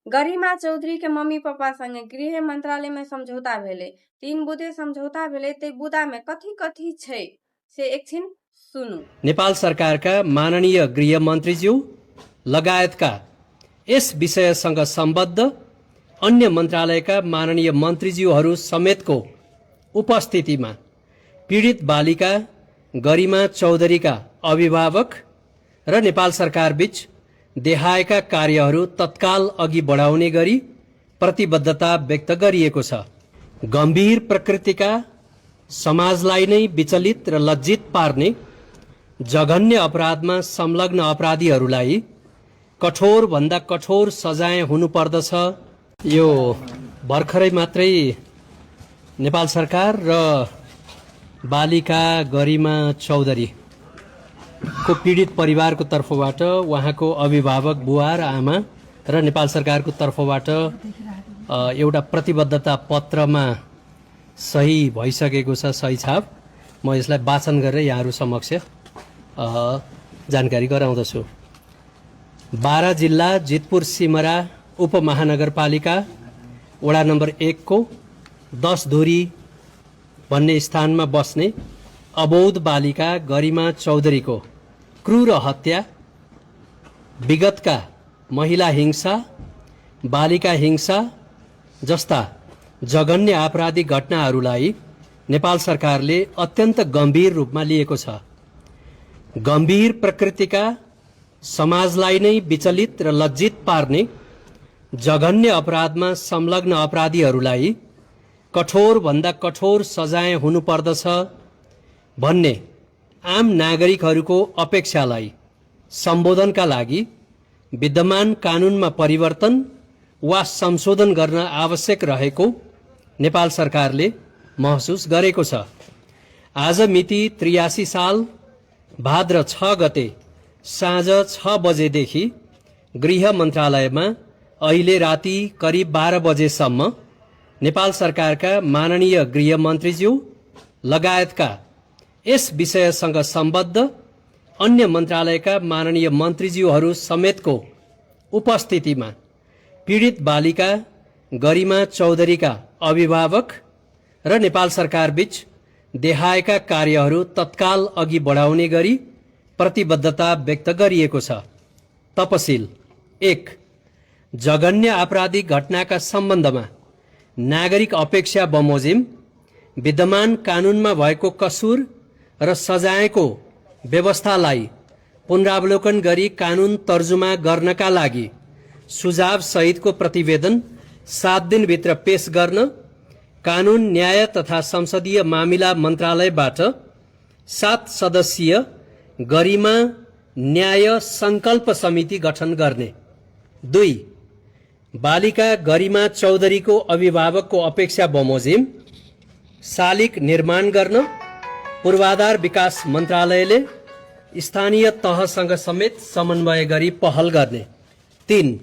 गरिमा चौधरी के mummy papa संगे गृह मंत्रालय में समझौता भेले। 3 बुधे समझौता भेले। ते बुदा में कथी कथी छै से एकछिन सुनु। नेपाल सरकारका माननीय गृह मन्त्रीज्यू लगायतका यस विषयसँग सम्बद्ध अन्य मन्त्रालयका माननीय मन्त्रीज्यूहरू समेतको उपस्थितिमा पीडित बालिका गरिमा चौधरीका अभिभावक र नेपाल सरकार बीच देखाएका कार्यहरू तत्काल अघि बढाउने गरी प्रतिबद्धता व्यक्त गरिएको छ। गम्भीर प्रकृतिका समाजलाई नै विचलित र लज्जित पार्ने जघन्य अपराधमा संलग्न अपराधीहरूलाई कठोर भन्दा कठोर सजाय हुनुपर्दछ। यो भर्खरै मात्रै नेपाल सरकार र बालिका गरिमा चौधरी को पीडित परिवारको तर्फबाट उहाँको अभिभावक बुवा र आमा र नेपाल सरकारको तर्फबाट एउटा प्रतिबद्धता पत्रमा सही भइसकेको छ, सही छाप। म यसलाई वाचन गरेर यहाँहरू समक्ष जानकारी गराउँदछु। बारा जिल्ला जितपुर सिमरा उपमहानगरपालिका वडा नम्बर 1 को 10 धुरी भन्ने स्थानमा बस्ने अबोध बालिका गरिमा चौधरीको क्रूर हत्या, विगतका महिला हिंसा, बालिका हिंसा जस्ता जघन्य आपराधिक घटनाहरूलाई नेपाल सरकारले अत्यन्त गम्भीर रूपमा लिएको छ। गम्भीर प्रकृतिका समाजलाई नै विचलित र लज्जित पार्ने जघन्य अपराधमा संलग्न अपराधीहरूलाई कठोर भन्दा कठोर सजाय हुनुपर्दछ भन्ने आम नागरिकहरूको अपेक्षालाई सम्बोधनका लागि विद्यमान कानुनमा परिवर्तन वा संशोधन गर्न आवश्यक रहेको नेपाल सरकारले महसुस गरेको छ। आज मिति 83 साल भाद्र 6 गते साँझ 6 बजेदेखि गृह मन्त्रालयमा अहिले राति करिब 12 बजेसम्म नेपाल सरकारका माननीय गृह मन्त्रीज्यू लगायतका यस विषयसँग सम्बद्ध अन्य मन्त्रालयका माननीय मन्त्रीज्यूहरू समेतको उपस्थितिमा पीडित बालिका गरिमा चौधरीका अभिभावक र नेपाल सरकार बीच देखाएका कार्यहरू तत्काल अघि बढाउने गरी प्रतिबद्धता व्यक्त गरिएको छ। तपसिल 1, जघन्य आपराधिक घटनाका सम्बन्धमा नागरिक अपेक्षा बमोजिम विद्यमान कानुनमा भएको कसुर र सजायको व्यवस्थालाई पुनरावलोकन गरी कानुन तर्जुमा गर्नका लागि सुझाव सहितको प्रतिवेदन 7 दिनभित्र पेश गर्न कानुन, न्याय तथा संसदीय मामिला मन्त्रालयबाट 7 सदस्यीय गरिमा न्याय संकल्प समिति गठन गर्ने। 2, बालिका गरिमा चौधरीको अभिभावकको अपेक्षा बमोजिम शालिग निर्माण गर्न पूर्वाधार विकास मन्त्रालयले स्थानीय तहसँग समेत समन्वय गरी पहल गर्ने। 3,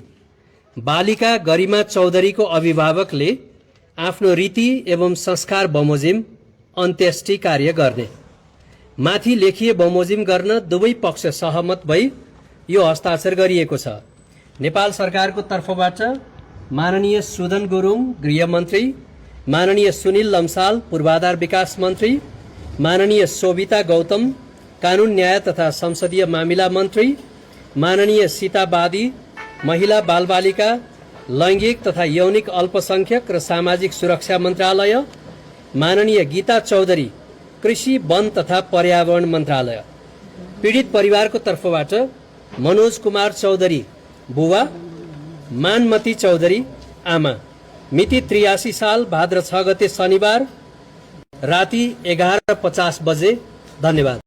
बालिका गरिमा चौधरीको अभिभावकले आफ्नो रीति एवं संस्कार बमोजिम अन्त्येष्टि कार्य गर्ने। माथि लेखिए बमोजिम गर्न दुवै पक्ष सहमत भई यो हस्ताक्षर गरिएको छ। नेपाल सरकारको तर्फबाट माननीय सुदन गुरुङ गृहमन्त्री, माननीय सुनिल लम्साल पूर्वाधार विकास मन्त्री, माननीय शोभिता गौतम कानुन, न्याय तथा संसदीय मामिला मन्त्री, माननीय सीता बादी महिला बालबालिका लैंगिक तथा यौनिक अल्पसंख्यक र सामाजिक सुरक्षा मन्त्रालय, माननीय गीता चौधरी कृषि, वन तथा पर्यावरण मन्त्रालय। पीडित परिवारको तर्फबाट मनोज कुमार चौधरी बुवा, मानमती चौधरी आमा। मिति 83 साल भाद्र 6 गते शनिबार राति 11:50 बजे। धन्यवाद।